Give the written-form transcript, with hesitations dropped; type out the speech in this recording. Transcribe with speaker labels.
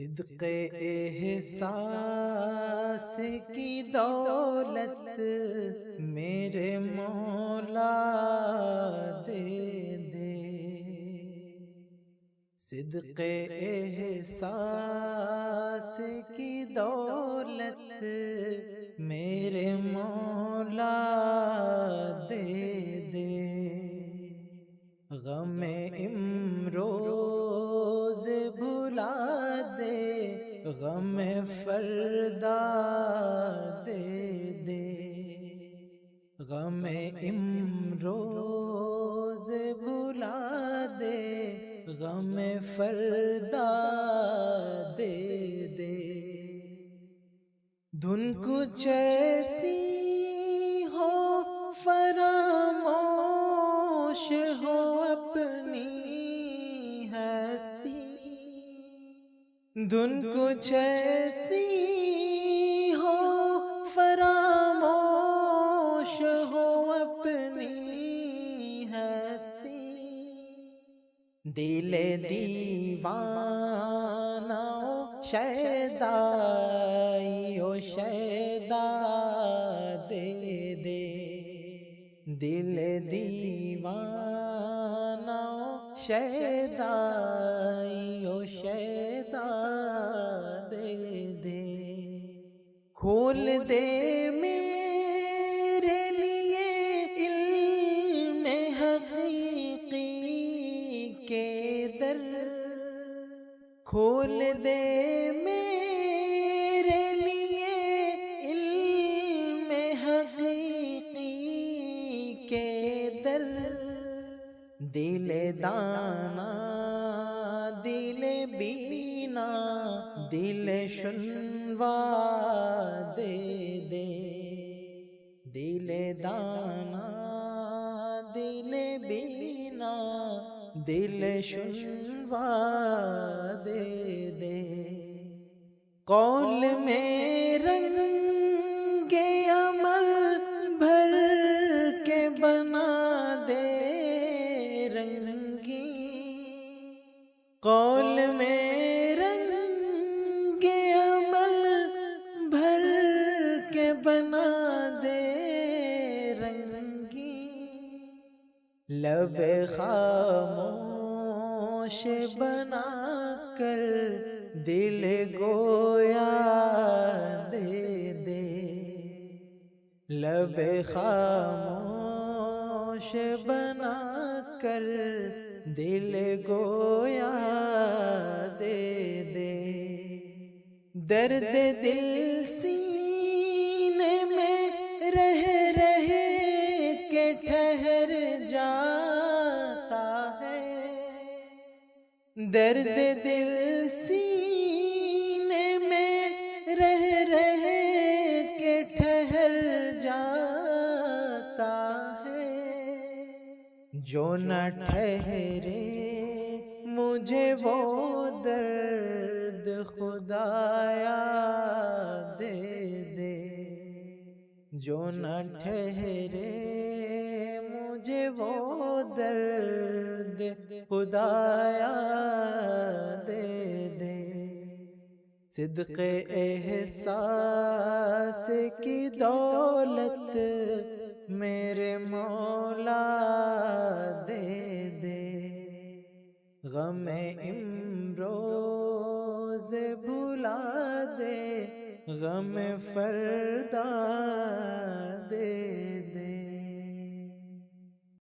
Speaker 1: صدق احساس کی دولت میرے مولا دے دے، صدق احساس کی دولت میرے مولا دے دے، غم امروز بھلا دے، غم فردا دے دے، غم امروز بھلا دے، غم فردا دے دے، دھن کچھ ایسی ہو فراموش ہو اپنی ہستی، دھن کچھ ایسی ہو فراموش ہو اپنی ہستی، دل دیوانہ شیدائیو شیدا دے دے، دل دیوانہ شیدائیو شیدا دے دے، کھول دے میرے لیے علم حقیقی کے در، کھول دے میرے لیے علم حقیقی کے در، دل دانا دل بینا دل شنوا دے دے، دل دانا دل بینا دل شنوا دے دے، قول میں رنگ عمل بھر کے بنا دے رنگی، قول میں رنگ عمل بھر کے بنا دے رنگی، لب خاموش بنا کر دل گویا دے دے، لب خاموش بنا کر دل گویا دے دے، درد دل سینے میں رہ رہ کے ٹھہر جاتا ہے، درد دل سینے میں رہ رہ کے ٹھہر جاتا ہے، جو نہ ٹھہرے مجھے وہ درد خدایا دے دے، جو نہ ٹھہرے مجھے وہ درد خدایا دے دے، صدق احساس کی دولت میرے مولا دے دے، غم امروز بھلا دے، غم فردا دے